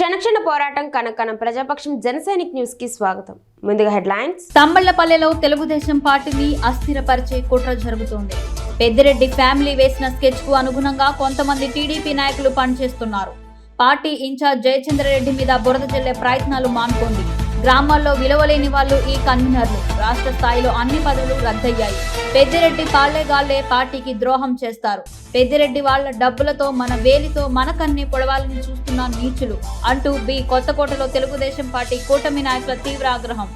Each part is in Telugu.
క్షణక్షణ పోరాటం కనకనం ప్రజాపక్షం జనసైనిక్ న్యూస్ కి స్వాగతం. ముందుగా హెడ్లైన్స్. తంబళ్లపల్లెలో తెలుగుదేశం పార్టీని అస్థిరపరిచే కుట్ర జరుగుతోంది. పెద్దిరెడ్డి ఫ్యామిలీ వేసిన స్కెచ్ కు అనుగుణంగా కొంతమంది టీడీపీ నాయకులు పనిచేస్తున్నారు. పార్టీ ఇన్ఛార్జ్ జయచంద్రరెడ్డి మీద బురద జల్లే ప్రయత్నాలు మానుకోండి. గ్రామాల్లో విలువలేని వాళ్ళు ఈ కన్వీనర్లు. రాష్ట్ర స్థాయిలో అన్ని పదవులు రద్దయ్యాయి. పెద్దిరెడ్డి కాళ్లేగాళ్లే పార్టీకి ద్రోహం చేస్తారు. పెద్దిరెడ్డి వాళ్ల డబ్బులతో మన వేలితో మన కన్ని పొడవాలని చూస్తున్న నీచులు అంటూ కొత్తకోటలో తెలుగుదేశం పార్టీ కూటమి నాయకుల తీవ్ర ఆగ్రహం.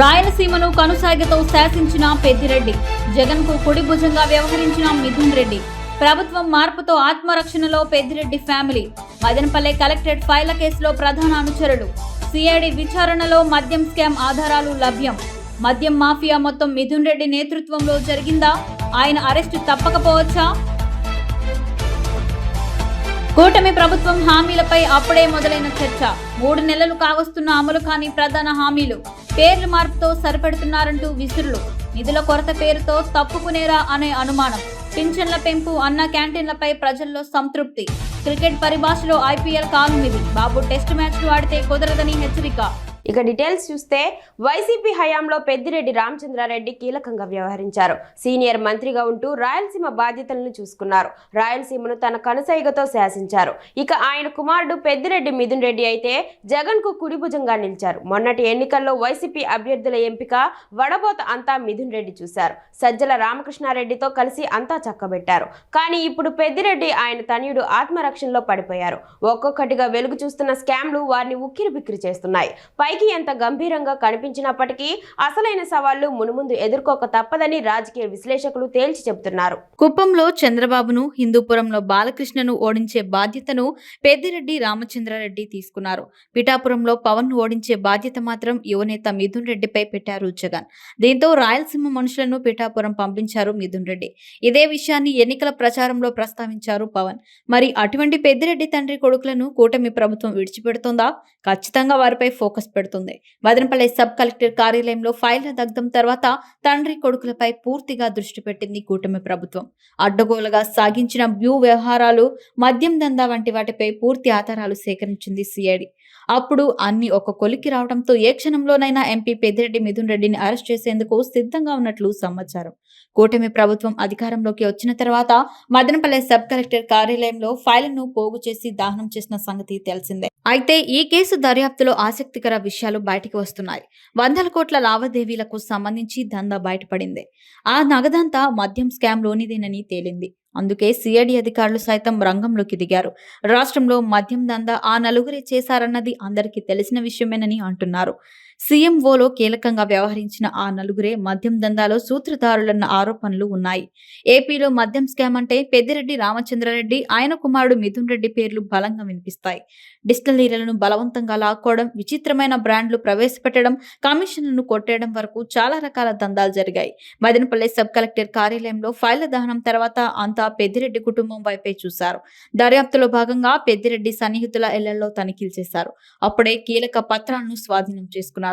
రాయలసీమను కనుసాగతో శాసించిన పెద్దిరెడ్డి, జగన్ కు కుడి భుజంగా వ్యవహరించిన మిథున్ రెడ్డి. ప్రభుత్వం మార్పుతో ఆత్మరక్షణలో పెద్దిరెడ్డి ఫ్యామిలీ. మదనపల్లె కలెక్టరేట్ ఫైళ్ల కేసులో ప్రధాన అనుచరులు. సిఐడి విచారణలో మద్యం స్కామ్ ఆధారాలు లభ్యం. మద్యం మాఫియా మొత్తం మిథున్ రెడ్డి నేతృత్వంలో జరిగిందా? ఆయన అరెస్టు తప్పకపోవచ్చా? కూటమి ప్రభుత్వం హామీలపై అప్పుడే మొదలైన చర్చ. 3 నెలలు కావస్తున్న అమలు కాని ప్రధాన హామీలు. పేర్ల మార్పుతో సరిపెడుతున్నారంటూ విసురులు. నిధుల కొరత పేరుతో తప్పుకునేరా అనే అనుమానం. పింఛన్ల పెంపు, అన్న క్యాంటీన్లపై ప్రజల్లో సంతృప్తి. క్రికెట్ పరిభాషలో ఐపీఎల్ కానుమిది. బాబు టెస్ట్ మ్యాచ్లు ఆడితే కుదరదని హెచ్చరిక. ఇక డీటెయిల్స్ చూస్తే వైసీపీ హయాంలో పెద్దిరెడ్డి రామచంద్రారెడ్డి కీలకంగా వ్యవహరించారు. సీనియర్ మంత్రిగా ఉంటూ రాయలసీమ బాధ్యతలను చూసుకున్నారు. రాయలసీమను తన కనుసైగతో శాసించారు. ఇక ఆయన కుమారుడు పెద్దిరెడ్డి మిథున్ రెడ్డి అయితే జగన్ కు కుడిభుజంగా నిలిచారు. మొన్నటి ఎన్నికల్లో వైసీపీ అభ్యర్థుల ఎంపిక వడబోత అంతా మిథున్ రెడ్డి చూశారు. సజ్జల రామకృష్ణారెడ్డితో కలిసి అంతా చక్కబెట్టారు. కానీ ఇప్పుడు పెద్దిరెడ్డి ఆయన తనయుడు ఆత్మరక్షణలో పడిపోయారు. ఒక్కొక్కటిగా వెలుగు చూస్తున్న స్కామ్లు వారిని ఉక్కిరిబిక్కిరి చేస్తున్నాయి. పైకి ఎంత గంభీరంగా కనిపించినప్పటికీ అసలైన సవాళ్లు మునుముందు ఎదుర్కోక తప్పదని రాజకీయ విశ్లేషకులు తేల్చి చెబుతున్నారు. కుప్పంలో చంద్రబాబును, హిందూపురంలో బాలకృష్ణను ఓడించే బాధ్యతను పెద్దిరెడ్డి రామచంద్రారెడ్డి తీసుకున్నారు. పిఠాపురంలో పవన్ ను ఓడించే బాధ్యత మాత్రం యువనేత మిథున్ రెడ్డిపై పెట్టారు జగన్. దీంతో రాయలసీమ మనుషులను పిఠాపురం పంపించారు మిథున్ రెడ్డి. ఇదే విషయాన్ని ఎన్నికల ప్రచారంలో ప్రస్తావించారు పవన్. మరి అటువంటి పెద్దిరెడ్డి తండ్రి కొడుకులను కూటమి ప్రభుత్వం విడిచిపెడుతోందా? ఖచ్చితంగా వారిపై ఫోకస్ పెడుతుంది. మదనపల్లె సబ్ కలెక్టర్ కార్యాలయంలో ఫైళ్ల దగ్ధం తర్వాత తండ్రి కొడుకులపై పూర్తిగా దృష్టి పెట్టింది కూటమి ప్రభుత్వం. అడ్డగోలుగా సాగించిన భూ వ్యవహారాలు, మద్యం దందా వంటి వాటిపై పూర్తి ఆధారాలు సేకరించింది సిఐడి. అప్పుడు అన్ని ఒక కొలికి రావడంతో ఏ క్షణంలోనైనా ఎంపీ పెద్దిరెడ్డి మిథున్ రెడ్డిని అరెస్ట్ చేసేందుకు సిద్ధంగా ఉన్నట్లు సమాచారం. కూటమి ప్రభుత్వం అధికారంలోకి వచ్చిన తర్వాత మదనపల్లె సబ్ కలెక్టర్ కార్యాలయంలో ఫైళ్లను పోగు చేసి దహనం చేసిన సంగతి తెలిసిందే. అయితే ఈ కేసు దర్యాప్తులో ఆసక్తికర విషయాలు బయటికి వస్తున్నాయి. 100 కోట్ల లావాదేవీలకు సంబంధించి దందా బయటపడింది. ఆ నగదంతా మద్యం స్కామ్ లోనిదేనని తేలింది. అందుకే సిఐడి అధికారులు సైతం రంగంలోకి దిగారు. రాష్ట్రంలో మద్యం దందా ఆ నలుగురే చేశారన్నది అందరికీ తెలిసిన విషయమేనని అంటున్నారు. సీఎంఓలో కీలకంగా వ్యవహరించిన ఆ నలుగురే మద్యం దందాలో సూత్రధారులన్న ఆరోపణలు ఉన్నాయి. ఏపీలో మద్యం స్కామ్ అంటే పెద్దిరెడ్డి రామచంద్రారెడ్డి, ఆయన కుమారుడు మిథున్ రెడ్డి పేర్లు బలంగా వినిపిస్తాయి. డిస్టిలరీలను బలవంతంగా లాక్కోవడం, విచిత్రమైన బ్రాండ్లు ప్రవేశపెట్టడం, కమిషన్లను కొట్టేయడం వరకు చాలా రకాల దందాలు జరిగాయి. మదనపల్లె సబ్ కలెక్టర్ కార్యాలయంలో ఫైళ్ల దహనం తర్వాత అంతా పెద్దిరెడ్డి కుటుంబం వైపే చూశారు. దర్యాప్తులో భాగంగా పెద్దిరెడ్డి సన్నిహితుల ఇళ్లలో తనిఖీలు చేశారు. అప్పుడే కీలక పత్రాలను స్వాధీనం చేసుకున్నారు.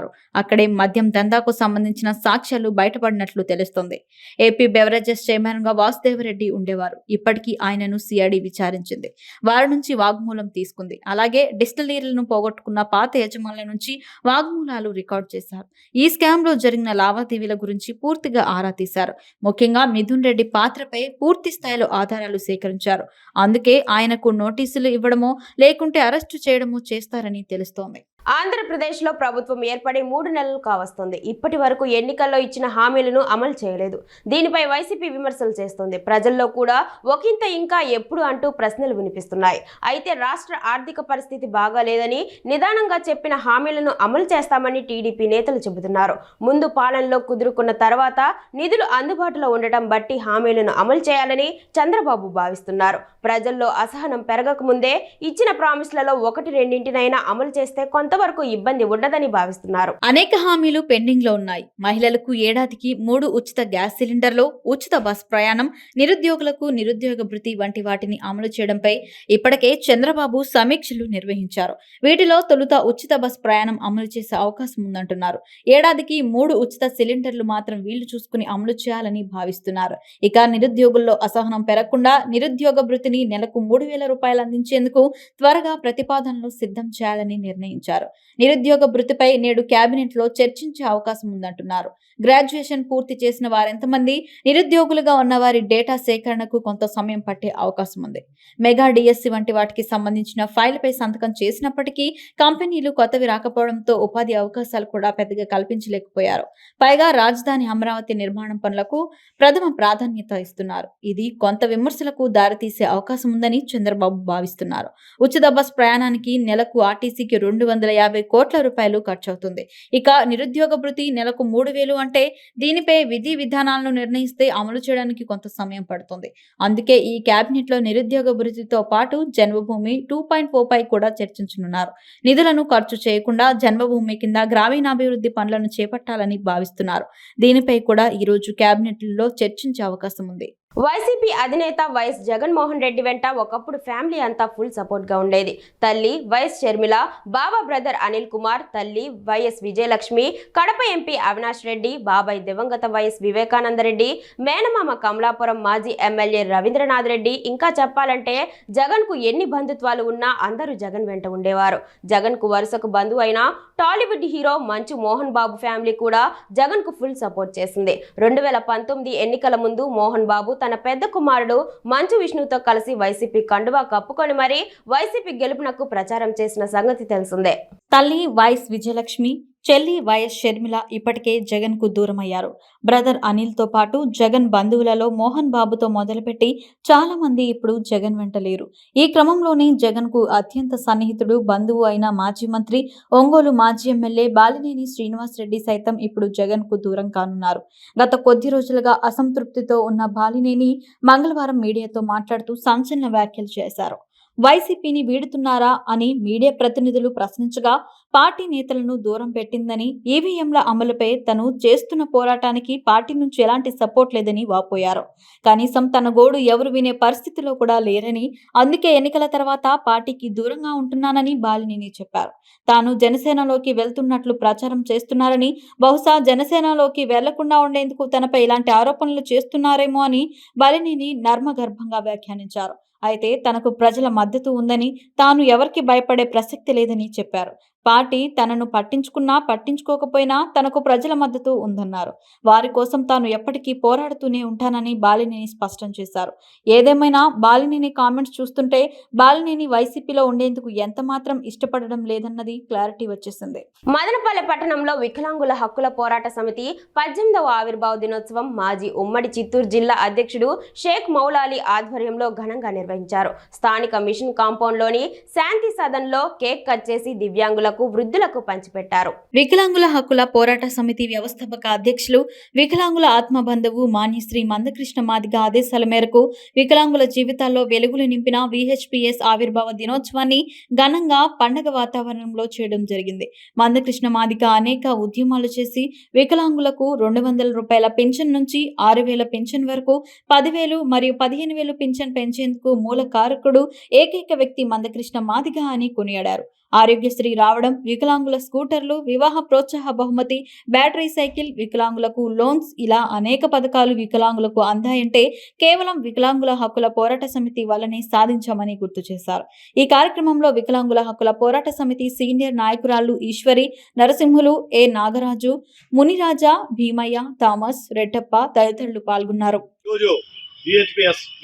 అక్కడే మద్యం దందాకు సంబంధించిన సాక్ష్యాలు బయటపడినట్లు తెలుస్తోంది. ఏపీ బెవరేజెస్ చైర్మన్ గా వాసుదేవరెడ్డి ఉండేవారు. ఇప్పటికీ ఆయనను సిఐడి విచారించింది. వారి నుంచి వాగ్మూలం తీసుకుంది. అలాగే డిస్టిలరీలను పోగొట్టుకున్న పాత యజమానుల నుంచి వాగ్మూలాలు రికార్డ్ చేశారు. ఈ స్కామ్ లో జరిగిన లావాదేవీల గురించి పూర్తిగా ఆరా తీశారు. ముఖ్యంగా మిథున్ రెడ్డి పాత్రపై పూర్తి స్థాయిలో ఆధారాలు సేకరించారు. అందుకే ఆయనకు నోటీసులు ఇవ్వడమో లేకుంటే అరెస్టు చేయడమో చేస్తారని తెలుస్తోంది. ఆంధ్రప్రదేశ్లో ప్రభుత్వం ఏర్పడి 3 నెలలు కావస్తుంది. ఇప్పటి వరకు ఎన్నికల్లో ఇచ్చిన హామీలను అమలు చేయలేదు. దీనిపై వైసీపీ విమర్శలు చేస్తోంది. ప్రజల్లో కూడా ఒకంత ఇంకా ఎప్పుడు అంటూ ప్రశ్నలు వినిపిస్తున్నాయి. అయితే రాష్ట్ర ఆర్థిక పరిస్థితి బాగాలేదని నిదానంగా చెప్పిన హామీలను అమలు చేస్తామని టీడీపీ నేతలు చెబుతున్నారు. ముందు పాలనలో కుదురుకున్న తర్వాత నిధులు అందుబాటులో ఉండటం బట్టి హామీలను అమలు చేయాలని చంద్రబాబు భావిస్తున్నారు. ప్రజల్లో అసహనం పెరగక ముందే ఇచ్చిన ప్రామిస్లలో 1-2 అమలు చేస్తే కొంత కొంతవరకు ఇబ్బంది ఉండదని భావిస్తున్నారు. అనేక హామీలు పెండింగ్ లో ఉన్నాయి. మహిళలకు ఏడాదికి 3 ఉచిత గ్యాస్ సిలిండర్లు, ఉచిత బస్ ప్రయాణం, నిరుద్యోగులకు నిరుద్యోగ భృతి వంటి వాటిని అమలు చేయడంపై ఇప్పటికే చంద్రబాబు సమీక్షలు నిర్వహించారు. వీటిలో తొలుత ఉచిత బస్ ప్రయాణం అమలు చేసే అవకాశం ఉందంటున్నారు. ఏడాదికి 3 ఉచిత సిలిండర్లు మాత్రం వీళ్లు చూసుకుని అమలు చేయాలని భావిస్తున్నారు. ఇక నిరుద్యోగుల్లో అసహనం పెరగకుండా నిరుద్యోగ భృతిని నెలకు 3,000 రూపాయలు అందించేందుకు త్వరగా ప్రతిపాదనలు సిద్ధం చేయాలని నిర్ణయించారు. నిరుద్యోగ భృతిపై నేడు కేబినెట్ లో చర్చించే అవకాశం ఉందంటున్నారు. గ్రాడ్యుయేషన్ పూర్తి చేసిన వారెంతమంది, నిరుద్యోగులుగా ఉన్న వారి డేటా సేకరణకు కొంత సమయం పట్టే అవకాశం ఉంది. మెగా డిఎస్సి వంటి వాటికి సంబంధించిన ఫైల్పై సంతకం చేసినప్పటికీ కంపెనీలు కొత్తవి రాకపోవడంతో ఉపాధి అవకాశాలు కూడా పెద్దగా కల్పించలేకపోయారు. పైగా రాజధాని అమరావతి నిర్మాణం పనులకు ప్రథమ ప్రాధాన్యత ఇస్తున్నారు. ఇది కొంత విమర్శలకు దారితీసే అవకాశం ఉందని చంద్రబాబు భావిస్తున్నారు. ఉచిత బస్ ప్రయాణానికి నెలకు ఆర్టీసీకి 250 కోట్ల రూపాయలు ఖర్చవుతుంది. ఇక నిరుద్యోగ భృతి నెలకు 3,000 అంటే దీనిపై విధి విధానాలను నిర్ణయిస్తే అమలు చేయడానికి కొంత సమయం పడుతుంది. అందుకే ఈ కేబినెట్ లో నిరుద్యోగ భృతితో పాటు జన్మభూమి 2.0 పై కూడా చర్చించనున్నారు. నిధులను ఖర్చు చేయకుండా జన్మభూమి కింద గ్రామీణాభివృద్ధి పనులను చేపట్టాలని భావిస్తున్నారు. దీనిపై కూడా ఈ రోజు కేబినెట్ లో చర్చించే అవకాశం ఉంది. వైసీపీ అధినేత వైఎస్ జగన్మోహన్ రెడ్డి వెంట ఒకప్పుడు ఫ్యామిలీ అంతా ఫుల్ సపోర్ట్ గా ఉండేది. తల్లి వైఎస్ షర్మిల, బాబా బ్రదర్ అనిల్ కుమార్, తల్లి వైఎస్ విజయలక్ష్మి, కడప ఎంపీ అవినాష్ రెడ్డి, బాబాయ్ దివంగత వైఎస్ వివేకానందరెడ్డి, మేనమామ కమలాపురం మాజీ ఎమ్మెల్యే రవీంద్రనాథ్ రెడ్డి, ఇంకా చెప్పాలంటే జగన్ కు ఎన్ని బంధుత్వాలు ఉన్నా అందరూ జగన్ వెంట ఉండేవారు. జగన్ కు వరుసకు బంధువు అయిన టాలీవుడ్ హీరో మంచు మోహన్ బాబు ఫ్యామిలీ కూడా జగన్ కు ఫుల్ సపోర్ట్ చేసింది. 2019 ఎన్నికల ముందు మోహన్ బాబు తన పెద్ద కుమారుడు మంచు విష్ణుతో కలిసి వైసీపీ కండువా కప్పుకొని మరీ వైసీపీ గెలుపునకు ప్రచారం చేసిన సంగతి తెలిసిందే. తల్లి వైఎస్ విజయలక్ష్మి, చెల్లి వైఎస్ షర్మిల ఇప్పటికే జగన్ కు దూరమయ్యారు. బ్రదర్ అనిల్ తో పాటు జగన్ బంధువులలో మోహన్ బాబుతో మొదలుపెట్టి చాలా మంది ఇప్పుడు జగన్ వెంట లేరు. ఈ క్రమంలోనే జగన్ కు అత్యంత సన్నిహితుడు, బంధువు అయిన మాజీ మంత్రి, ఒంగోలు మాజీ ఎమ్మెల్యే బాలినేని శ్రీనివాస్ రెడ్డి సైతం ఇప్పుడు జగన్ కు దూరం కానున్నారు. గత కొద్ది రోజులుగా అసంతృప్తితో ఉన్న బాలినేని మంగళవారం మీడియాతో మాట్లాడుతూ సంచలన వ్యాఖ్యలు చేశారు. వైసీపీని వీడుతున్నారా అని మీడియా ప్రతినిధులు ప్రశ్నించగా పార్టీ నేతలను దూరం పెట్టిందని, ఈవీఎంల అమలుపై తను చేస్తున్న పోరాటానికి పార్టీ నుంచి ఎలాంటి సపోర్ట్ లేదని వాపోయారు. కనీసం తన గోడు ఎవరు వినే పరిస్థితిలో కూడా లేరని, అందుకే ఎన్నికల తర్వాత పార్టీకి దూరంగా ఉంటున్నానని బాలినేని చెప్పారు. తాను జనసేనలోకి వెళ్తున్నట్లు ప్రచారం చేస్తున్నారని, బహుశా జనసేనలోకి వెళ్లకుండా ఉండేందుకు తనపై ఇలాంటి ఆరోపణలు చేస్తున్నారేమో అని బాలినేని నర్మగర్భంగా వ్యాఖ్యానించారు. అయితే తనకు ప్రజల మద్దతు ఉందని, తాను ఎవరికి భయపడే ప్రసక్తి లేదని చెప్పారు. పార్టీ తనను పట్టించుకున్నా పట్టించుకోకపోయినా తనకు ప్రజల మద్దతు ఉందన్నారు. వారి కోసం తాను ఎప్పటికీ పోరాడుతూనే ఉంటానని బాలినేని స్పష్టం చేశారు. ఏదేమైనా బాలినేని కామెంట్స్ చూస్తుంటే బాలినేని వైసీపీలో ఉండేందుకు ఎంత మాత్రం ఇష్టపడడం లేదన్నది క్లారిటీ వచ్చేసింది. మదనపల్లె పట్టణంలో వికలాంగుల హక్కుల పోరాట సమితి 18వ ఆవిర్భావ దినోత్సవం మాజీ ఉమ్మడి చిత్తూరు జిల్లా అధ్యక్షుడు షేక్ మౌలాలి ఆధ్వర్యంలో ఘనంగా నిర్వహించారు. స్థానిక మిషన్ కాంపౌండ్ లోని శాంతి సదన్ లో కేక్ కట్ చేసి దివ్యాంగుల వృద్ధులకు పంచిపెట్టారు. వికలాంగుల హక్కుల పోరాట సమితి వ్యవస్థాపక అధ్యక్షులు, వికలాంగుల ఆత్మబంధువు మాన్యశ్రీ మందకృష్ణ మాదిగ ఆదేశాల మేరకు వికలాంగుల జీవితాల్లో వెలుగులు నింపిన విహెచ్పిఎస్ ఆవిర్భావ దినోత్సవాన్ని ఘనంగా పండగ వాతావరణంలో చేయడం జరిగింది. మందకృష్ణ మాదిగ అనేక ఉద్యమాలు చేసి వికలాంగులకు 200 రూపాయల పెన్షన్ నుంచి 6,000 పెన్షన్ వరకు 10,000 మరియు 15,000 పెన్షన్ పెంచేందుకు మూల కారకుడు ఏకైక వ్యక్తి మందకృష్ణ మాదిగ అని కొనియాడారు. ఆరోగ్యశ్రీ రావడం, వికలాంగుల స్కూటర్లు, వివాహ ప్రోత్సాహ బహుమతి, బ్యాటరీ సైకిల్, వికలాంగులకు లోన్స్ ఇలా అనేక పథకాలు వికలాంగులకు అందాయంటే కేవలం వికలాంగుల హక్కుల పోరాట సమితి వల్లనే సాధించామని గుర్తు చేశారు. ఈ కార్యక్రమంలో వికలాంగుల హక్కుల పోరాట సమితి సీనియర్ నాయకురాళ్లు ఈశ్వరి, నరసింహులు, ఏ నాగరాజు, మునిరాజా, భీమయ్య, థామస్, రెడ్డప్ప తదితరులు పాల్గొన్నారు.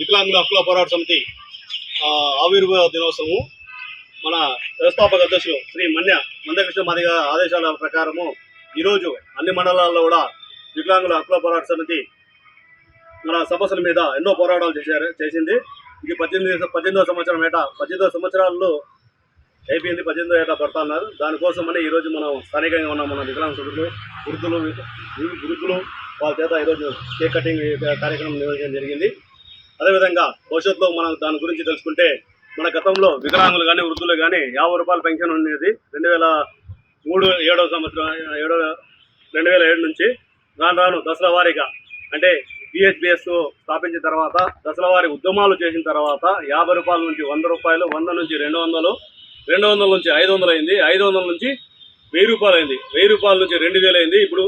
వికలాంగుల హక్కుల పోరాట సమితి ఆవిర్భావ దినోత్సవం మన వ్యవస్థాపక అధ్యక్షులు శ్రీ మందకృష్ణ మాదిగ ఆదేశాల ప్రకారము ఈరోజు అన్ని మండలాల్లో కూడా వికలాంగుల హక్కుల పోరాట సమితి మన సమస్యల మీద ఎన్నో పోరాటాలు చేసింది. ఇది 18వ సంవత్సరం ఏట 18 సంవత్సరాల్లో అయిపోయింది. 18వ ఏట పడుతున్నారు. దానికోసమని ఈరోజు మనం స్థానికంగా ఉన్న మన వికలాంగులు వృద్ధులు వాళ్ళ చేత ఈరోజు కేక్ కటింగ్ కార్యక్రమం నిర్వహించడం జరిగింది. అదేవిధంగా భవిష్యత్తులో మనం దాని గురించి తెలుసుకుంటే మన గతంలో వికలాంగులు కానీ వృద్ధులు కానీ 50 రూపాయల పెన్షన్ ఉండేది. ఏడవ సంవత్సరం 2007 నుంచి రాను దశల వారీగా అంటే బిహెచ్బిఎస్ స్థాపించిన తర్వాత దశల వారీ ఉద్యమాలు చేసిన తర్వాత 50 రూపాయల నుంచి 100 రూపాయలు, 100 నుంచి 200, 200 నుంచి 500 అయింది, 500 నుంచి 1000 రూపాయలు అయింది, 1000 రూపాయల నుంచి 2000 అయింది, ఇప్పుడు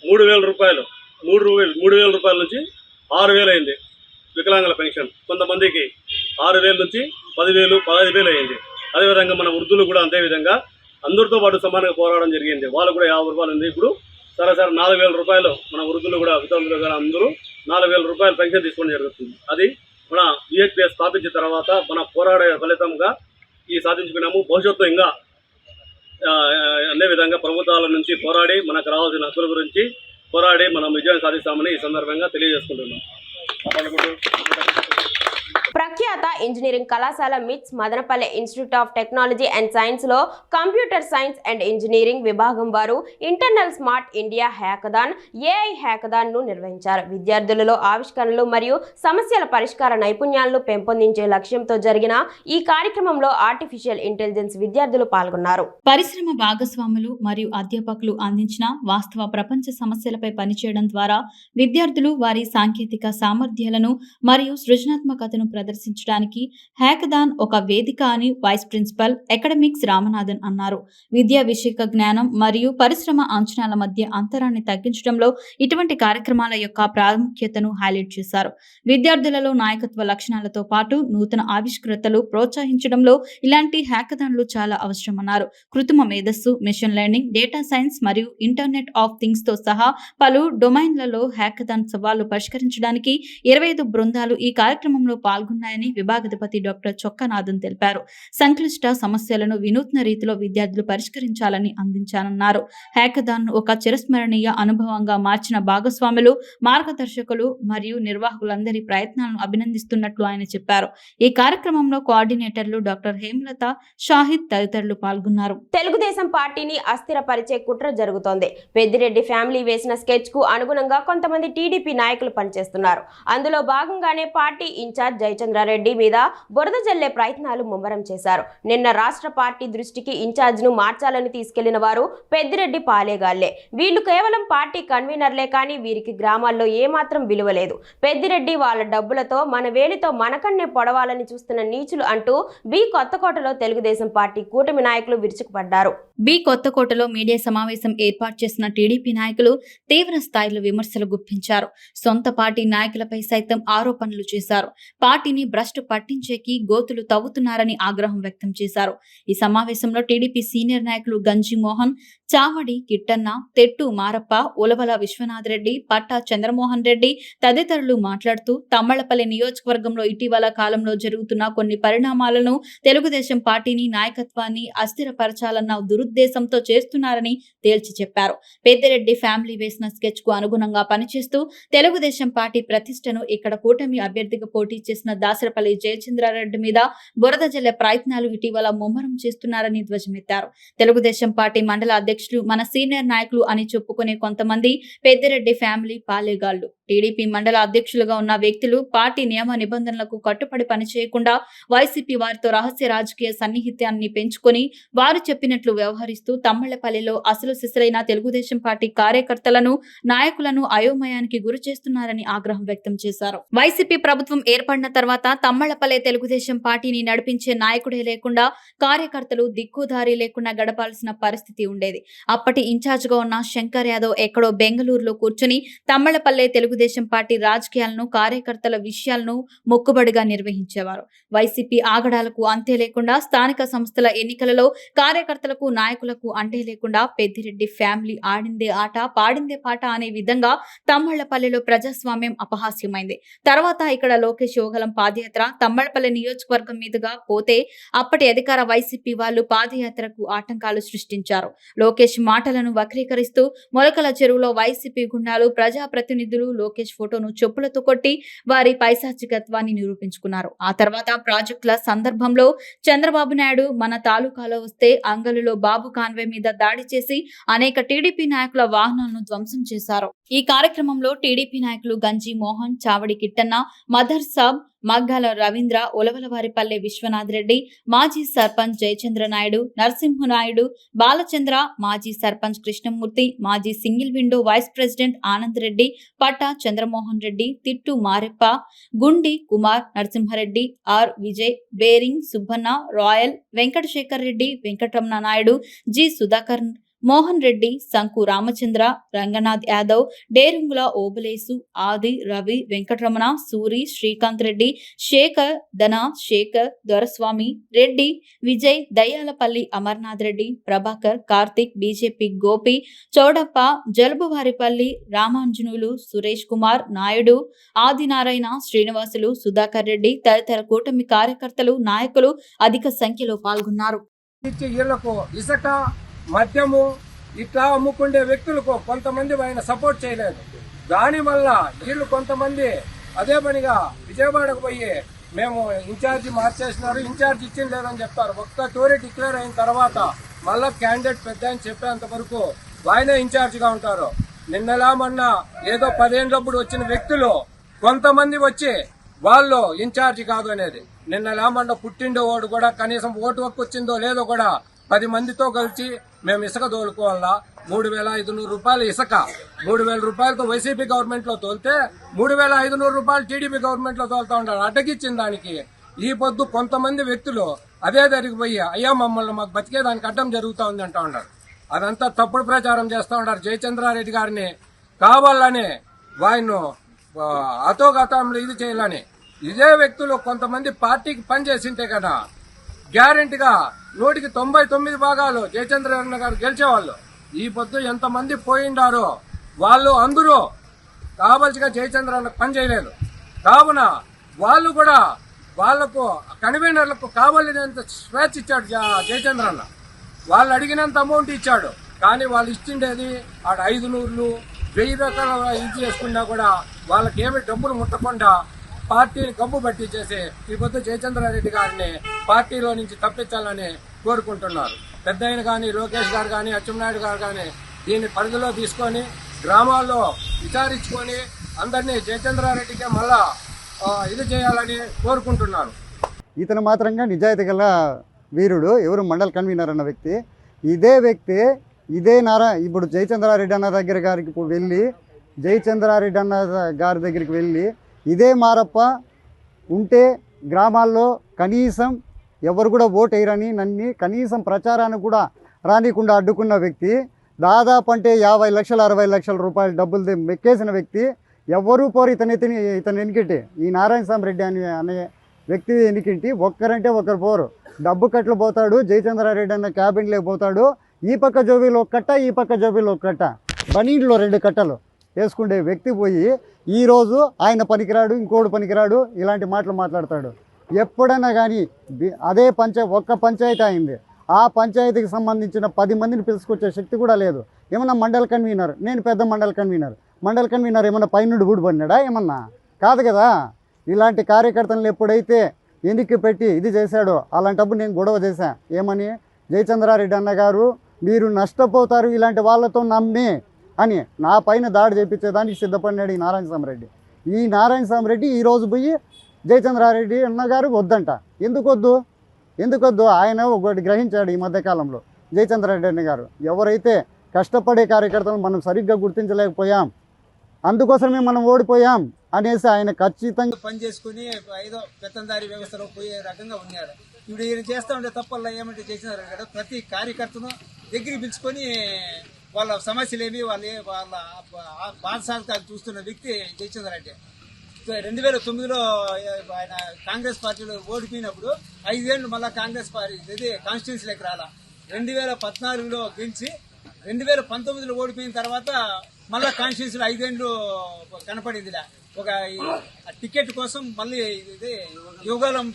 3000 రూపాయలు, 3000 రూపాయల నుంచి 6000 అయింది వికలాంగుల పెన్షన్. కొంతమందికి 6000 నుంచి 10,000, 15,000 అయింది. అదేవిధంగా మన వృద్ధులు కూడా అంతే విధంగా అందరితో పాటు సమానంగా పోరాడడం జరిగింది. వాళ్ళు కూడా 50 రూపాయలు ఉంది. ఇప్పుడు సరాసరి 4,000 రూపాయలు మన వృద్ధులు కూడా వితంతులు కూడా అందరూ 4,000 రూపాయలు పెన్షన్ తీసుకోవడం జరుగుతుంది. అది మన బిహెచ్పిఎస్ స్థాపించిన తర్వాత మన పోరాడే ఫలితంగా ఈ సాధించుకున్నాము. భవిష్యత్తు ఇంకా అనే విధంగా ప్రభుత్వాల నుంచి పోరాడి మనకు రావాల్సిన హక్కుల గురించి పోరాడి మనం విజయం సాధిస్తామని ఈ సందర్భంగా తెలియజేసుకుంటున్నాం. ప్రఖ్యాత ఇంజనీరింగ్ కళాశాల మిట్స్ Madanapalle institute of technology and science లో కంప్యూటర్ సైన్స్ అండ్ ఇంజనీరింగ్ విభాగం వారు internal smart India hackathon AI hackathon ను నిర్వహించారు. విద్యార్థులలో ఆవిష్కరణలు మరియు సమస్యల పరిష్కార నైపుణ్యాలను పెంపొందించే లక్ష్యంతో జరిగిన ఈ కార్యక్రమంలో ఆర్టిఫిషియల్ ఇంటెలిజెన్స్ విద్యార్థులు పాల్గొన్నారు. పరిశ్రమ భాగస్వాములు మరియు అధ్యాపకులు అందించిన వాస్తవ ప్రపంచ సమస్యలపై పనిచేయడం ద్వారా విద్యార్థులు వారి సాంకేతిక సామర్థ్యాలను మరియు సృజనాత్మకతను ప్రదర్శించడానికి హ్యాకథాన్ ఒక వేదిక అని వైస్ ప్రిన్సిపల్ అకాడమిక్స్ రామనాథన్ అన్నారు. విద్యా విషయక జ్ఞానం మరియు పరిశ్రమ అంచనాల మధ్య అంతరాన్ని తగ్గించడంలో ఇటువంటి కార్యక్రమాల యొక్క ప్రాముఖ్యతను హైలైట్ చేశారు. విద్యార్థులలో నాయకత్వ లక్షణాలతో పాటు నూతన ఆవిష్కృతలు ప్రోత్సహించడంలో ఇలాంటి హ్యాకథాన్లు చాలా అవసరమన్నారు. కృత్రిమ మేధస్సు, మెషిన్ లెర్నింగ్, డేటా సైన్స్ మరియు ఇంటర్నెట్ ఆఫ్ థింగ్స్ తో సహా పలు డొమైన్లలో హ్యాకథాన్ సవాళ్లు పరిష్కరించడానికి 25 బృందాలు ఈ కార్యక్రమంలో పాల్గొన్నాయని విభాగాధిపతి డాక్టర్ చొక్కనాథన్ తెలిపారు. సంక్లిష్ట సమస్యలను వినూత్న రీతిలో విద్యార్థులు పరిష్కరించాలని అందించానన్నారు. హ్యాకథాన్ ఒక చిరస్మరణీయ అనుభవంగా మార్చిన భాగస్వాములు, మార్గదర్శకులు మరియు నిర్వాహకులందరి ప్రయత్నాలను అభినందిస్తున్నట్లు ఆయన చెప్పారు. ఈ కార్యక్రమంలో కోఆర్డినేటర్లు డాక్టర్ హేమలత, షాహిద్ తదితరులు పాల్గొన్నారు. తెలుగుదేశం పార్టీని అస్థిరపరిచే కుట్ర జరుగుతోంది. పెద్దిరెడ్డి ఫ్యామిలీ వేసిన స్కెచ్ కు అనుగుణంగా కొంతమంది టీడీపీ నాయకులు పనిచేస్తున్నారు. అందులో భాగంగానే పార్టీ ఇన్ఛార్జ్ జయచంద్రారెడ్డి మీద బురద జల్లే ప్రయత్నాలు ముమ్మరం చేశారు. నిన్న రాష్ట్ర పార్టీ దృష్టికి ఇన్ఛార్జ్ ను మార్చాలని తీసుకెళ్లిన వారు పెద్దిరెడ్డి పాలేగాళ్లే. వీళ్లు కేవలం పార్టీ కన్వీనర్లే కానీ వీరికి గ్రామాల్లో ఏమాత్రం విలువ లేదు. పెద్దిరెడ్డి వాళ్ళ డబ్బులతో మన వేలితో మనకన్నే పొడవాలని చూస్తున్న నీచులు అంటూ బి కొత్తకోటలో తెలుగుదేశం పార్టీ కూటమి నాయకులు విరుచుకుపడ్డారు. బి కొత్తకోటలో మీడియా సమావేశం ఏర్పాటు చేసిన టీడీపీ నాయకులు తీవ్ర స్థాయిలో విమర్శలు గుప్పించారు. సొంత పార్టీ నాయకులపై సైతం ఆరోపణలు చేశారు. పార్టీని భ్రష్టు పట్టించేకి గోతులు తవ్వుతున్నారని ఆగ్రహం వ్యక్తం చేశారు. ఈ సమావేశంలో టీడీపీ సీనియర్ నాయకులు గంజి మోహన్, చావడి కిట్టన్న, తెట్టు మారప్ప, ఉలవల విశ్వనాథ్ రెడ్డి, పట్టా చంద్రమోహన్ రెడ్డి తదితరులు మాట్లాడుతూ తమ్మళ్లపల్లి నియోజకవర్గంలో ఇటీవల కాలంలో జరుగుతున్న కొన్ని పరిణామాలను తెలుగుదేశం పార్టీని నాయకత్వాన్ని అస్థిరపరచాలన్న దురుద్దేశంతో చేస్తున్నారని తేల్చి చెప్పారు. పెద్దిరెడ్డి ఫ్యామిలీ వేసిన స్కెచ్ కు అనుగుణంగా పనిచేస్తూ తెలుగుదేశం పార్టీ ప్రతిష్టను ఇక్కడ కూటమి అభ్యర్థిగా పోటీ చేసిన దాసరపల్లి జయచంద్రారెడ్డి మీద బురద జల్లే ప్రయత్నాలు ఇటీవల ముమ్మరం చేస్తున్నారని ధ్వజమెత్తారు. తెలుగుదేశం పార్టీ మండల అధ్యక్షులు, మన సీనియర్ నాయకులు అని చెప్పుకునే కొంతమంది పెద్దిరెడ్డి ఫ్యామిలీ పాలేగాళ్లు. టీడీపీ మండల అధ్యక్షులుగా ఉన్న వ్యక్తులు పార్టీ నియమ నిబంధనలకు కట్టుబడి పనిచేయకుండా వైసీపీ వారితో రహస్య రాజకీయ సన్నిహిత్యాన్ని పెంచుకొని వారు చెప్పినట్లు వ్యవహరిస్తూ తమ్మళ్లపల్లిలో అసలు సిసలైన తెలుగుదేశం పార్టీ కార్యకర్తలను, నాయకులను అయోమయానికి గురి చేస్తున్నారని ఆగ్రహం వ్యక్తం చేశారు. వైసీపీ ప్రభుత్వం ఏర్పడిన తర్వాత తమ్మళ్లపల్లె తెలుగుదేశం పార్టీని నడిపించే నాయకుడే లేకుండా కార్యకర్తలు దిక్కుదారి లేకుండా గడపాల్సిన పరిస్థితి ఉండేది. అప్పటి ఇన్ఛార్జ్ గా ఉన్న శంకర్ యాదవ్ ఎక్కడో బెంగళూరులో కూర్చుని తమ్మళ్లపల్లె తెలుగుదేశం పార్టీ రాజకీయాలను, కార్యకర్తల విషయాలను మొక్కుబడిగా నిర్వహించేవారు. వైసీపీ ఆగడాలకు అంతే లేకుండా స్థానిక సంస్థల ఎన్నికలలో కార్యకర్తలకు, నాయకులకు అంటే లేకుండా పెద్దిరెడ్డి ఫ్యామిలీ ఆడిందే ఆట, పాడిందే పాట అనే విధంగా తమ్మళ్లపల్లెలో ప్రజాస్వామ్యం అపహాస్యమైంది. తర్వాత ఇక్కడ లోకేష్ యోగలం పాదయాత్ర తమ్మళ్లపల్లె నియోజకవర్గం మీదుగా పోతే అప్పటి అధికార వైసీపీ వాళ్ళు పాదయాత్రకు ఆటంకాలు సృష్టించారు. లోకేష్ మాటలను వక్రీకరిస్తూ మొలకల చెరువులో వైసీపీ గుండాలు, ప్రజాప్రతినిధులు లోకేష్ ఫోటోను చెప్పులతో కొట్టి వారి పైశాచికత్వాన్ని నిరూపించుకున్నారు. ఆ తర్వాత ప్రాజెక్టుల సందర్భంలో చంద్రబాబు నాయుడు మన తాలూకాలో వస్తే అంగలులో బాబు కాన్వే మీద దాడి చేసి అనేక టీడీపీ నాయకుల వాహనాలను ధ్వంసం చేశారు. ఈ కార్యక్రమంలో టీడీపీ నాయకులు గంజి మోహన్, చావడి కిట్టన్న, మదర్ సాబ్, మగ్గాల రవీంద్ర, ఉలవలవారిపల్లె విశ్వనాథ్ రెడ్డి, మాజీ సర్పంచ్ జయచంద్ర నాయుడు, నరసింహనాయుడు, బాలచంద్ర, మాజీ సర్పంచ్ కృష్ణమూర్తి, మాజీ single window vice president Anand Reddy, Patta Chandramohan Reddy, తిట్టు Mareppa, Gundi Kumar, Narasimhareddy, R Vijay, bearing Subbanna, Rayal, Venkatasekhar Reddy, Venkataramana Naidu, G Sudhakar, Mohan Reddy, Sanku Ramachandra, Ranganath Yadav, Derungula Obulesu, Adi, Ravi, Venkataramana, Suri, Srikanth Reddy, Sekhar, Dhana, Sekhar, Doraswamy Reddy, Vijay, Dayyalapalli Amarnath Reddy, Prabhakar, Karthik, BJP Gopi, Chowdappa, Jalubuvaripalli Ramanjanulu, Suresh Kumar, Naidu, Adinarayana, Srinivasulu, Sudhakar Reddy తదితర కూటమి కార్యకర్తలు, నాయకులు అధిక సంఖ్యలో పాల్గొన్నారు. ఇసుక, మద్యము ఇట్లా అమ్ముకుండే వ్యక్తులకు కొంతమంది ఆయన సపోర్ట్ చేయలేదు. దానివల్ల వీళ్ళు కొంతమంది అదే పనిగా విజయవాడకు పోయి మేము ఇన్ఛార్జి మార్చేసినారు, ఇన్ఛార్జ్ ఇచ్చింది లేదని చెప్తారు. ఒక్క టోరీ డిక్లేర్ అయిన తర్వాత మళ్ళా క్యాండిడేట్ పెద్ద అని చెప్పేంత వరకు ఆయనే ఇన్ఛార్జిగా ఉంటారు. నిన్నలా మొన్న ఏదో 10 ఏళ్ళప్పుడు వచ్చిన వ్యక్తులు కొంతమంది వచ్చి వాళ్ళు ఇన్ఛార్జి కాదు అనేది. నిన్నలా మొన్న పుట్టిండో వాడు కూడా కనీసం ఓటు హక్కు వచ్చిందో లేదో కూడా 10 మందితో కలిసి మేము ఇసుక తోలుకోవాలా. 3,500 రూపాయలు ఇసుక, 3,000 రూపాయలతో వైసీపీ గవర్నమెంట్ లో తోలితే 3,500 రూపాయలు టీడీపీ గవర్నమెంట్ లో తోలుతా ఉంటారు. అడ్డగిచ్చిన దానికి ఈ పొద్దు కొంతమంది వ్యక్తులు అదే జరిగిపోయి అయ్యా మమ్మల్ని మాకు బతికేదానికి అడ్డం జరుగుతా ఉంది అంటా ఉన్నారు. అదంతా తప్పుడు ప్రచారం చేస్తా ఉన్నారు. జయచంద్రారెడ్డి గారిని కావాలని ఆయన అతోగతంలో ఇది చేయాలని. ఇదే వ్యక్తులు కొంతమంది పార్టీకి పనిచేసింటే కదా గ్యారెంటీగా 100కి 99 భాగాలు జయచంద్రన్న గారు గెలిచేవాళ్ళు. ఈ పొద్దు ఎంతమంది పోయిండారో వాళ్ళు అందరూ కావలసిగా జయచంద్రన్నకు పని చేయలేదు. కావున వాళ్ళు కూడా వాళ్లకు కన్వీనర్లకు కావాల్సినంత స్వేచ్ఛ ఇచ్చాడు జయచంద్రన్న. వాళ్ళు అడిగినంత అమౌంట్ ఇచ్చాడు. కానీ వాళ్ళు ఇచ్చిండేది ఆడ 500, 1000 రకాల ఇది చేసుకున్నా కూడా వాళ్ళకి ఏమి డబ్బులు ముట్టకుండా పార్టీని కబ్బు పట్టించేసి ఈ పొద్దు జయచంద్రారెడ్డి గారిని పార్టీలో నుంచి తప్పించాలని కోరుకుంటున్నారు. పెద్దయిన కానీ లోకేష్ గారు కానీ అచ్చెన్నాయుడు గారు కానీ దీన్ని పరిధిలో తీసుకొని గ్రామాల్లో విచారించుకొని అందరినీ జయచంద్రారెడ్డికి మళ్ళా ఇది చేయాలని కోరుకుంటున్నారు. ఇతను మాత్రంగా నిజాయితీ గల వీరుడు. ఎవరు మండల కన్వీనర్ అన్న వ్యక్తి. ఇదే వ్యక్తి ఇప్పుడు జయచంద్రారెడ్డి అన్న గారి దగ్గరికి వెళ్ళి ఇదే మారప్ప ఉంటే గ్రామాల్లో కనీసం ఎవరు కూడా ఓటు వేయరని నన్ను కనీసం ప్రచారానికి కూడా రానికుండా అడ్డుకున్న వ్యక్తి. దాదాపు అంటే 50 లక్షలు 60 లక్షల రూపాయల డబ్బులు మెక్కేసిన వ్యక్తి. ఎవరూ పోరు ఇతను ఎన్నికింటి. ఈ నారాయణ స్వామి రెడ్డి అనే వ్యక్తి ఎన్నికింటి ఒక్కరంటే ఒకరు పోరు. డబ్బు కట్టలు పోతాడు. జయచంద్రారెడ్డి అన్న క్యాబిన్లోకి పోతాడు. ఈ పక్క జోబీలో ఒక కట్ట, ఈ పక్క జోబీలో ఒక కట్ట, బనీంట్లో 2 కట్టలు వేసుకుండే వ్యక్తి పోయి ఈరోజు ఆయన పనికిరాడు, ఇంకోడు పనికిరాడు, ఇలాంటి మాటలు మాట్లాడతాడు. ఎప్పుడైనా కానీ అదే ఒక్క పంచాయతీ అయింది. ఆ పంచాయతీకి సంబంధించిన 10 మందిని పిలుచుకొచ్చే శక్తి కూడా లేదు. ఏమన్నా మండల కన్వీనర్, నేను పెద్ద మండల కన్వీనర్ ఏమన్నా పైనుండి ఊడిపడినాడా? ఏమన్నా కాదు కదా. ఇలాంటి కార్యకర్తలను ఎప్పుడైతే ఎన్నిక పెట్టి ఇది చేశాడో అలాంటప్పుడు నేను గొడవ చేశా. ఏమని, జయచంద్రారెడ్డి అన్న గారు మీరు నష్టపోతారు ఇలాంటి వాళ్ళతో నమ్మి అని నా పైన దాడి చేయించేదానికి సిద్ధపడినాడు ఈ నారాయణ స్వామి రెడ్డి. ఈరోజు పోయి జయచంద్రారెడ్డి అన్నగారు వద్దంట. ఎందుకు వద్దు? ఆయన ఒకటి గ్రహించాడు ఈ మధ్యకాలంలో. జయచంద్రారెడ్డి అన్న గారు ఎవరైతే కష్టపడే కార్యకర్తలను మనం సరిగ్గా గుర్తించలేకపోయాం, అందుకోసమే మనం ఓడిపోయాం అనేసి ఆయన ఖచ్చితంగా పనిచేసుకుని ఏదో పెత్తందారి వ్యవస్థలో పోయే రకంగా ఉన్నారు. ఇప్పుడు ఈయన చేస్తూ ఉండే తప్పల్లా ఏమంటే చేసినారు కదా, ప్రతి కార్యకర్తను దగ్గరికి పిలుచుకొని వాళ్ళ సమస్యలేమి వాళ్ళ బాధసాధకాలు చూస్తున్న వ్యక్తి జయచంద్రారెడ్డి. 2009లో ఆయన కాంగ్రెస్ పార్టీలో ఓడిపోయినప్పుడు 5 ఏళ్ళు మళ్ళా కాంగ్రెస్ పార్టీ కాన్స్టిట్యున్సీలోకి రాలా. 2014లో గెలిచి 2019లో ఓడిపోయిన తర్వాత మళ్ళా కాన్స్టిట్యున్సీలో 5 ఏళ్ళు కనపడిందిలే. ఒక టికెట్ కోసం మళ్ళీ యోగాలం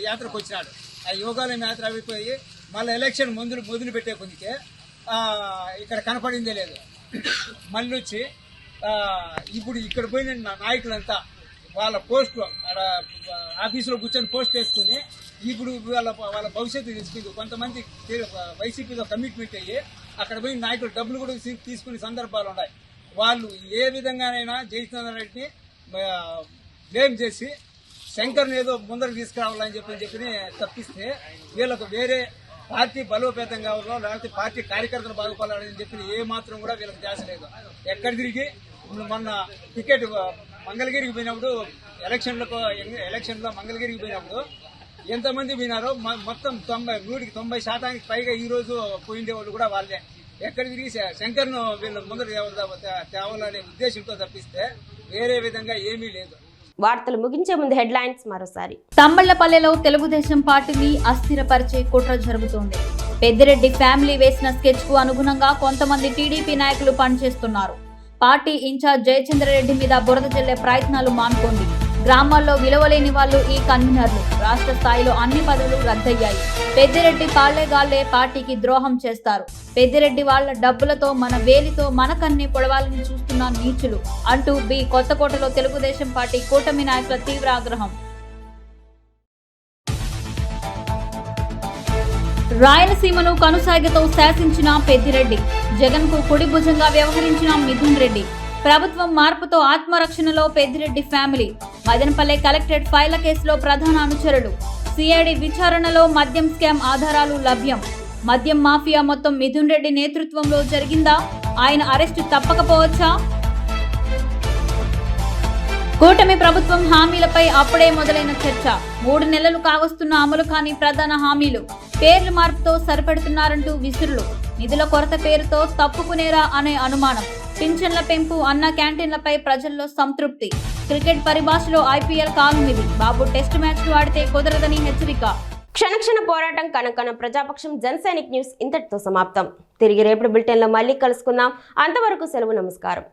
యాత్రకు వచ్చినాడు. ఆ యోగాలం యాత్ర అయిపోయి మళ్ళీ ఎలక్షన్ మొదలు పెట్టే కొద్దికే ఇక్కడ కనపడిందే లేదు. మళ్ళీ వచ్చి ఇప్పుడు ఇక్కడ పోయిన నాయకులంతా వాళ్ళ పోస్ట్ ఆఫీసులో కూర్చొని పోస్ట్ వేసుకుని ఇప్పుడు వాళ్ళ భవిష్యత్తు తీసుకుంది. కొంతమంది వైసీపీలో కమిట్మెంట్ అయ్యి అక్కడ పోయిన నాయకులు డబ్బులు కూడా తీసుకునే సందర్భాలు ఉన్నాయి. వాళ్ళు ఏ విధంగానైనా జయచంద్రారెడ్డిని బ్లేమ్ చేసి శంకర్ని ఏదో ముందరకు తీసుకురావాలని చెప్పి తప్పిస్తే వీళ్ళకు వేరే పార్టీ బలోపేతం కావాలో లేకపోతే పార్టీ కార్యకర్తలు బాగుపడాలని చెప్పి ఏ మాత్రం కూడా వీళ్ళకి ధ్యాస లేదు. ఎక్కడ తిరిగి మొన్న టికెట్ మంగళగిరికి పోయినప్పుడు ఎలక్షన్లో మంగళగిరికి పోయినప్పుడు ఎంతమంది పోయినారో మొత్తం 90% పైగా ఈ రోజు పోయిండే వాళ్ళు కూడా వాళ్ళే. ఎక్కడ తిరిగి శంకర్ను వీళ్ళ ముందర తేవాలనే ఉద్దేశంతో తప్పిస్తే వేరే విధంగా ఏమీ లేదు. వార్తలు ముగించే ముందు హెడ్లైన్స్ మరోసారి. తంబళ్లపల్లెలో తెలుగుదేశం పార్టీని అస్థిరపరిచే కుట్ర జరుగుతోంది. పెద్దిరెడ్డి ఫ్యామిలీ వేసిన స్కెచ్ కు అనుగుణంగా కొంతమంది టీడీపీ నాయకులు పనిచేస్తున్నారు. పార్టీ ఇన్ఛార్జ్ జయచంద్రరెడ్డి మీద బురద జల్లే ప్రయత్నాలు మానుకోండి. గ్రామాల్లో విలువలేని వాళ్ళు ఈ కన్వీనర్లు. రాష్ట్ర స్థాయిలో అన్ని పదవులు రద్దయ్యాయి. పెద్దిరెడ్డి పాళ్లేగాళ్లే పార్టీకి ద్రోహం చేస్తారు. పెద్దిరెడ్డి వాళ్ల డబ్బులతో మన వేలితో మన కన్నే పొడవాలని చూస్తున్న నీచులు అంటూ కొత్తకోటలో తెలుగుదేశం పార్టీ కూటమి నాయకుల తీవ్ర ఆగ్రహం. రాయలసీమను కనుసాగతో శాసించిన పెద్దిరెడ్డి, జగన్ కు కుడి భుజంగా వ్యవహరించిన మిథున్ రెడ్డి. ప్రభుత్వం మార్పుతో ఆత్మరక్షణలో పెద్దిరెడ్డి ఫ్యామిలీ. మదనపల్లె కలెక్టరేట్ ఫైళ్ల కేసులో ప్రధాన అనుచరులు. సిఐడి విచారణలో మద్యం స్కామ్ ఆధారాలు లభ్యం. మద్యం మాఫియా మొత్తం మిథున్ రెడ్డి నేతృత్వంలో జరిగిందా? ఆయన అరెస్టు తప్పకపోవచ్చా? కూటమి ప్రభుత్వం హామీలపై అప్పుడే మొదలైన చర్చ. 3 నెలలు కావస్తున్న అమలు కాని ప్రధాన హామీలు. పేర్ల మార్పుతో సరిపెడుతున్నారంటూ విసురులు. నిధుల కొరత పేరుతో తప్పుకునేరా అనే అనుమానం. పింఛన్ల పెంపు, అన్న క్యాంటీన్లపై ప్రజల్లో సంతృప్తి. క్రికెట్ పరిభాషలో ఐపీఎల్ కాలం ఇది. బాబు టెస్ట్ మ్యాచ్లు ఆడితే కుదరదని హెచ్చరిక. క్షణక్షణ పోరాటం కనకన ప్రజాపక్షం జన్ సైనిక్ న్యూస్ ఇంతటితో సమాప్తం. తిరిగి రేపటి బులెటిన్లో మళ్ళీ కలుసుకుందాం. అంతవరకు సెలవు. నమస్కారం.